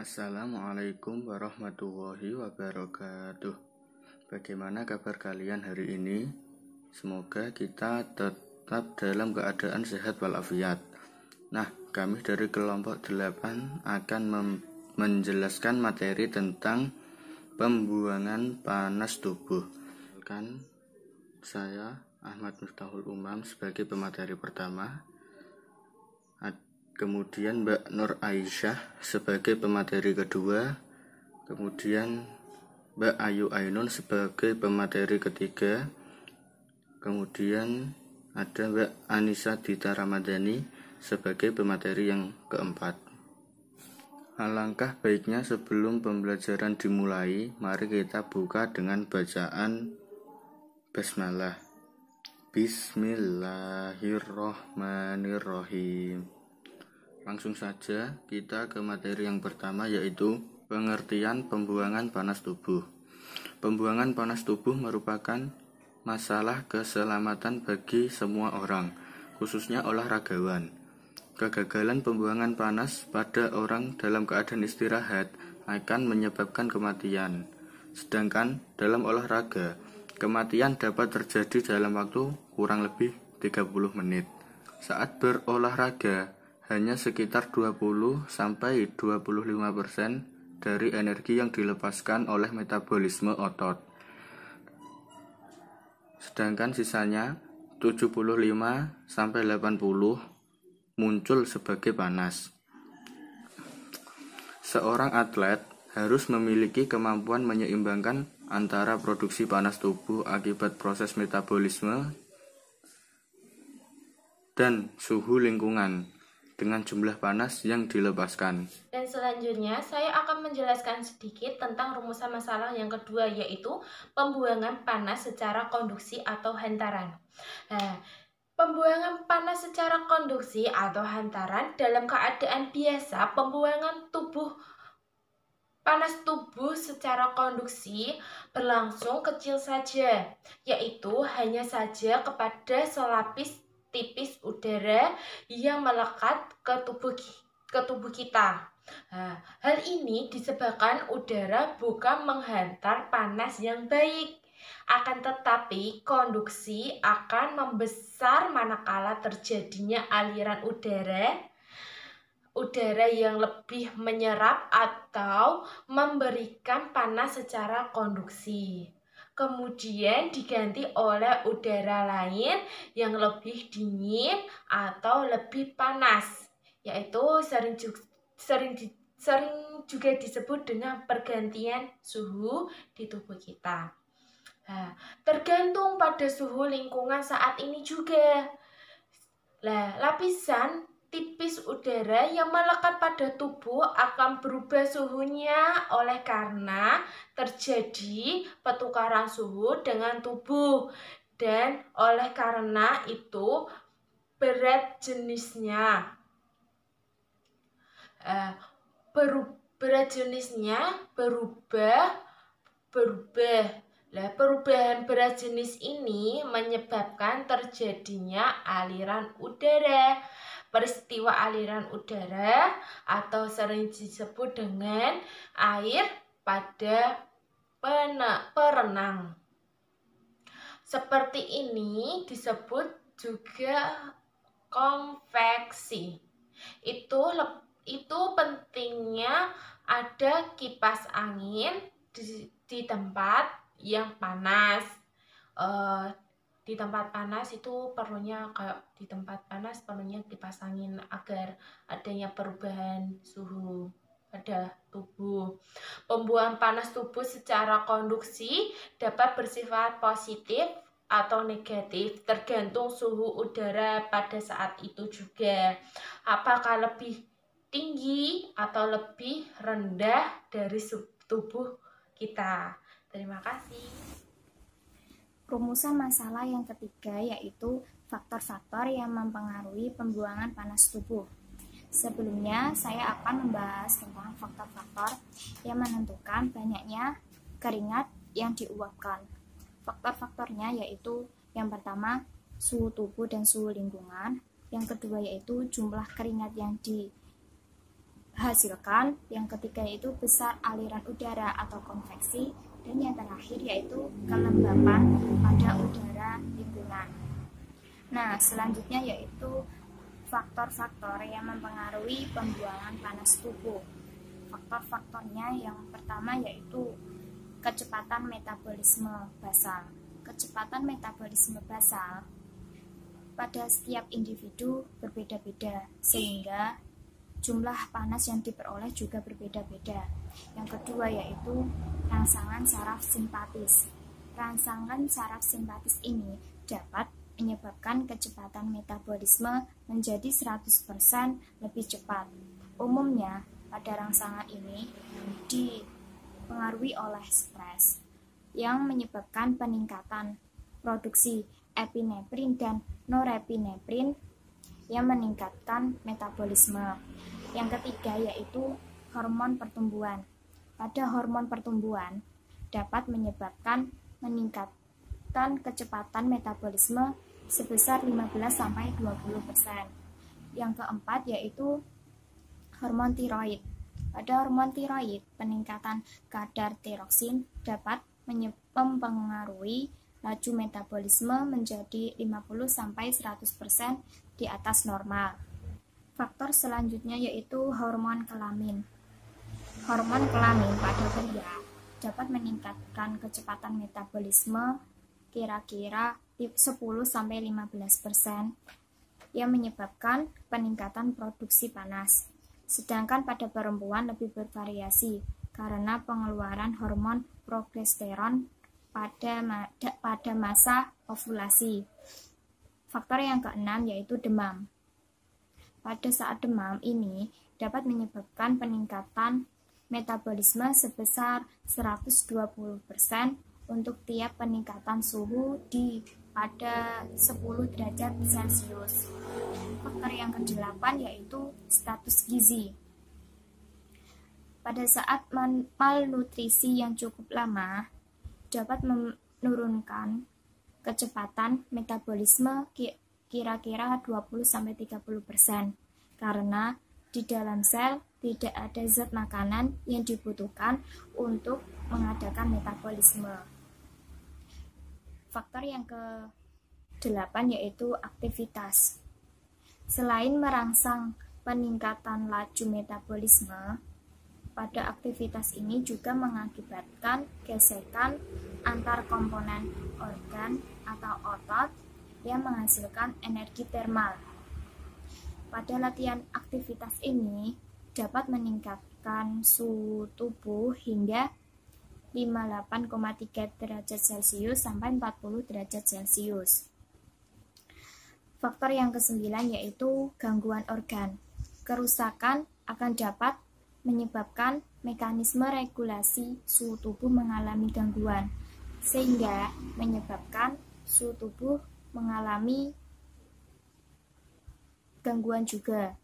Assalamualaikum warahmatullahi wabarakatuh. Bagaimana kabar kalian hari ini? Semoga kita tetap dalam keadaan sehat walafiat. Nah, kami dari kelompok 8 akan menjelaskan materi tentang pembuangan panas tubuh. Kan saya Ahmad Miftahul Umam sebagai pemateri pertama. Kemudian Mbak Nur Aisyah sebagai pemateri kedua, kemudian Mbak Ayu Ainun sebagai pemateri ketiga, kemudian ada Mbak Anissa Dita Ramadhani sebagai pemateri yang keempat. Alangkah baiknya sebelum pembelajaran dimulai, mari kita buka dengan bacaan basmalah. Bismillahirrohmanirrohim. Langsung saja kita ke materi yang pertama, yaitu pengertian pembuangan panas tubuh. Pembuangan panas tubuh merupakan masalah keselamatan bagi semua orang, khususnya olahragawan. Kegagalan pembuangan panas pada orang dalam keadaan istirahat akan menyebabkan kematian. Sedangkan dalam olahraga, kematian dapat terjadi dalam waktu kurang lebih 30 menit. Saat berolahraga, hanya sekitar 20-25% dari energi yang dilepaskan oleh metabolisme otot. Sedangkan sisanya 75-80 muncul sebagai panas. Seorang atlet harus memiliki kemampuan menyeimbangkan antara produksi panas tubuh akibat proses metabolisme dan suhu lingkungan dengan jumlah panas yang dilepaskan. Dan selanjutnya saya akan menjelaskan sedikit tentang rumusan masalah yang kedua, yaitu pembuangan panas secara konduksi atau hantaran. Pembuangan panas secara konduksi atau hantaran dalam keadaan biasa, panas tubuh secara konduksi berlangsung kecil saja, yaitu hanya saja kepada selapis tipis udara yang melekat ke tubuh kita. Hal ini disebabkan udara bukan menghantar panas yang baik, akan tetapi konduksi akan membesar manakala terjadinya aliran udara yang lebih menyerap atau memberikan panas secara konduksi, kemudian diganti oleh udara lain yang lebih dingin atau lebih panas, yaitu sering juga disebut dengan pergantian suhu di tubuh kita. Tergantung pada suhu lingkungan saat ini juga. Lapisan tipis udara yang melekat pada tubuh akan berubah suhunya oleh karena terjadi pertukaran suhu dengan tubuh, dan oleh karena itu berat jenisnya berubah. Perubahan berat jenis ini menyebabkan terjadinya aliran udara. Peristiwa aliran udara atau sering disebut dengan air pada perenang. Seperti ini disebut juga konveksi. Itu pentingnya ada kipas angin di tempat yang panas. Di tempat panas itu perlunya kipas angin agar adanya perubahan suhu pada tubuh. Pembuangan panas tubuh secara konduksi dapat bersifat positif atau negatif, tergantung suhu udara pada saat itu juga. Apakah lebih tinggi atau lebih rendah dari tubuh kita. Terima kasih. Rumusan masalah yang ketiga yaitu faktor-faktor yang mempengaruhi pembuangan panas tubuh. Sebelumnya, saya akan membahas tentang faktor-faktor yang menentukan banyaknya keringat yang diuapkan. Faktor-faktornya yaitu yang pertama, suhu tubuh dan suhu lingkungan. Yang kedua yaitu jumlah keringat yang dihasilkan, yang ketiga yaitu besar aliran udara atau konveksi, dan yang terakhir yaitu kelembapan pada udara lingkungan. Nah, selanjutnya yaitu faktor-faktor yang mempengaruhi pembuangan panas tubuh. Faktor-faktornya yang pertama yaitu kecepatan metabolisme basal. Kecepatan metabolisme basal pada setiap individu berbeda-beda, sehingga jumlah panas yang diperoleh juga berbeda-beda. Yang kedua yaitu rangsangan saraf simpatis. Rangsangan saraf simpatis ini dapat menyebabkan kecepatan metabolisme menjadi 100% lebih cepat. Umumnya, pada rangsangan ini dipengaruhi oleh stres yang menyebabkan peningkatan produksi epinefrin dan norepinefrin yang meningkatkan metabolisme. Yang ketiga yaitu hormon pertumbuhan. Pada hormon pertumbuhan dapat menyebabkan meningkatkan kecepatan metabolisme sebesar 15-20%. Yang keempat yaitu hormon tiroid. Pada hormon tiroid, peningkatan kadar tiroksin dapat mempengaruhi laju metabolisme menjadi 50-100% di atas normal. Faktor selanjutnya yaitu hormon kelamin. Hormon kelamin pada pria dapat meningkatkan kecepatan metabolisme kira-kira 10-15% yang menyebabkan peningkatan produksi panas. Sedangkan pada perempuan lebih bervariasi karena pengeluaran hormon progesteron pada masa ovulasi. Faktor yang keenam yaitu demam. Pada saat demam ini dapat menyebabkan peningkatan metabolisme sebesar 120% untuk tiap peningkatan suhu pada 10 derajat Celcius. Faktor yang ke-8 yaitu status gizi. Pada saat malnutrisi yang cukup lama dapat menurunkan kecepatan metabolisme kira-kira 20-30% karena di dalam sel tidak ada zat makanan yang dibutuhkan untuk mengadakan metabolisme. Faktor yang ke-8 yaitu aktivitas. Selain merangsang peningkatan laju metabolisme, pada aktivitas ini juga mengakibatkan gesekan antar komponen organ atau otot yang menghasilkan energi termal. Pada latihan aktivitas ini dapat meningkatkan suhu tubuh hingga 58,3 derajat Celcius sampai 40 derajat Celcius. Faktor yang ke-9 yaitu gangguan organ. Kerusakan akan dapat menyebabkan mekanisme regulasi suhu tubuh mengalami gangguan, sehingga menyebabkan suhu tubuh mengalami gangguan juga.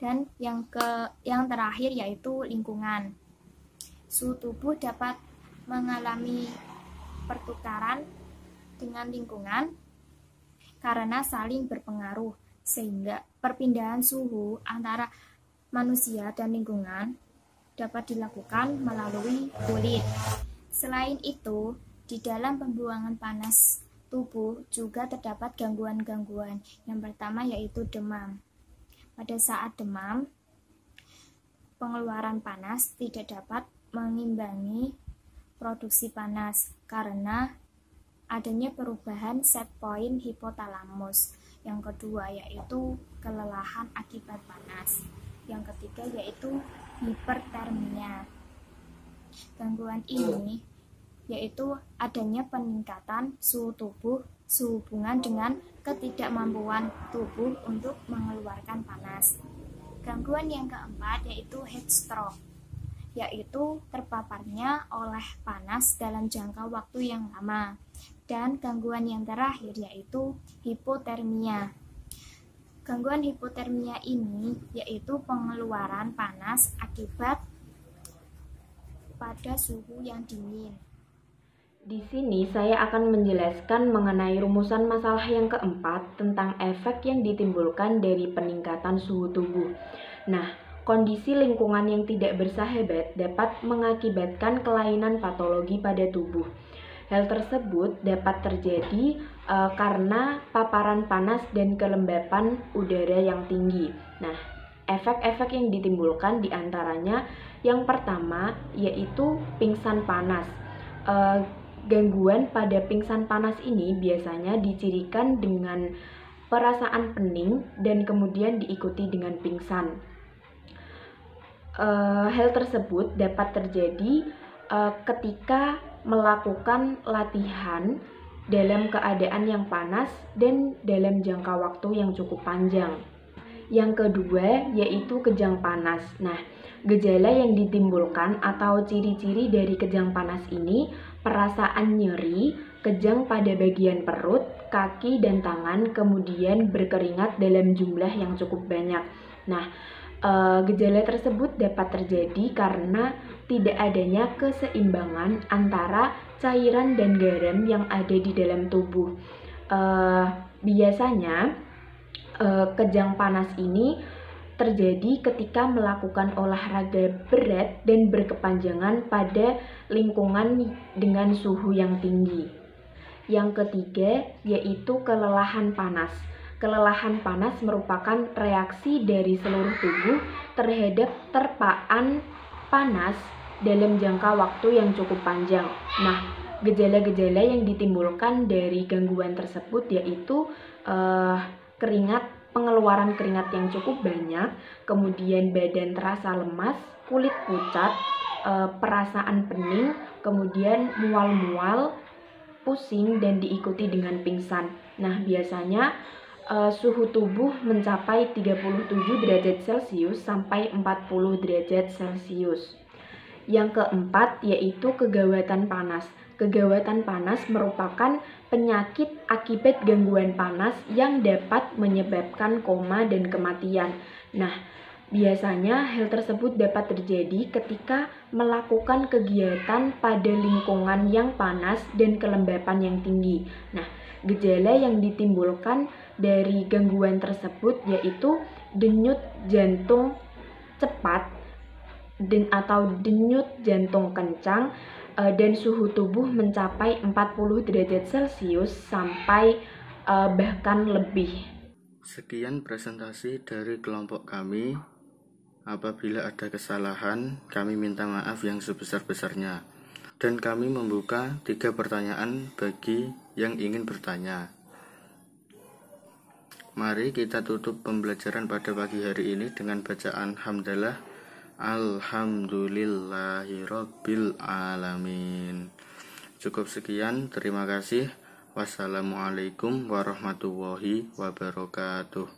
Dan yang terakhir yaitu lingkungan. Suhu tubuh dapat mengalami pertukaran dengan lingkungan karena saling berpengaruh, sehingga perpindahan suhu antara manusia dan lingkungan dapat dilakukan melalui kulit. Selain itu, di dalam pembuangan panas tubuh juga terdapat gangguan-gangguan. Yang pertama yaitu demam. Pada saat demam, pengeluaran panas tidak dapat mengimbangi produksi panas karena adanya perubahan set point hipotalamus. Yang kedua yaitu kelelahan akibat panas. Yang ketiga yaitu hipertermia. Gangguan ini yaitu adanya peningkatan suhu tubuh sehubungan dengan ketidakmampuan tubuh untuk mengeluarkan panas. Gangguan yang keempat yaitu heat stroke, yaitu terpaparnya oleh panas dalam jangka waktu yang lama. Dan gangguan yang terakhir yaitu hipotermia. Gangguan hipotermia ini yaitu pengeluaran panas akibat pada suhu yang dingin. Di sini saya akan menjelaskan mengenai rumusan masalah yang keempat tentang efek yang ditimbulkan dari peningkatan suhu tubuh. Nah, kondisi lingkungan yang tidak bersahabat dapat mengakibatkan kelainan patologi pada tubuh. Hal tersebut dapat terjadi karena paparan panas dan kelembapan udara yang tinggi. Nah, efek-efek yang ditimbulkan diantaranya yang pertama yaitu pingsan panas. Gangguan pada pingsan panas ini biasanya dicirikan dengan perasaan pening dan kemudian diikuti dengan pingsan. Hal tersebut dapat terjadi ketika melakukan latihan dalam keadaan yang panas dan dalam jangka waktu yang cukup panjang. Yang kedua yaitu kejang panas. Nah, gejala yang ditimbulkan atau ciri-ciri dari kejang panas ini perasaan nyeri, kejang pada bagian perut, kaki dan tangan, kemudian berkeringat dalam jumlah yang cukup banyak. Nah, gejala tersebut dapat terjadi karena tidak adanya keseimbangan antara cairan dan garam yang ada di dalam tubuh. Biasanya kejang panas ini terjadi ketika melakukan olahraga berat dan berkepanjangan pada lingkungan dengan suhu yang tinggi. Yang ketiga yaitu kelelahan panas. Kelelahan panas merupakan reaksi dari seluruh tubuh terhadap terpaan panas dalam jangka waktu yang cukup panjang. Nah, gejala-gejala yang ditimbulkan dari gangguan tersebut yaitu keringat, pengeluaran keringat yang cukup banyak, kemudian badan terasa lemas, kulit pucat, perasaan pening, kemudian mual-mual, pusing, dan diikuti dengan pingsan. Nah, biasanya suhu tubuh mencapai 37 derajat Celcius sampai 40 derajat Celcius. Yang keempat yaitu kegawatan panas. Kegawatan panas merupakan penyakit akibat gangguan panas yang dapat menyebabkan koma dan kematian. Nah, biasanya hal tersebut dapat terjadi ketika melakukan kegiatan pada lingkungan yang panas dan kelembapan yang tinggi. Nah, gejala yang ditimbulkan dari gangguan tersebut yaitu denyut jantung cepat atau denyut jantung kencang dan suhu tubuh mencapai 40 derajat Celcius sampai bahkan lebih. Sekian presentasi dari kelompok kami. Apabila ada kesalahan, kami minta maaf yang sebesar-besarnya. Dan kami membuka 3 pertanyaan bagi yang ingin bertanya. Mari kita tutup pembelajaran pada pagi hari ini dengan bacaan hamdalah. Alhamdulillahirabbil alamin. Cukup sekian, terima kasih. Wassalamualaikum warahmatullahi wabarakatuh.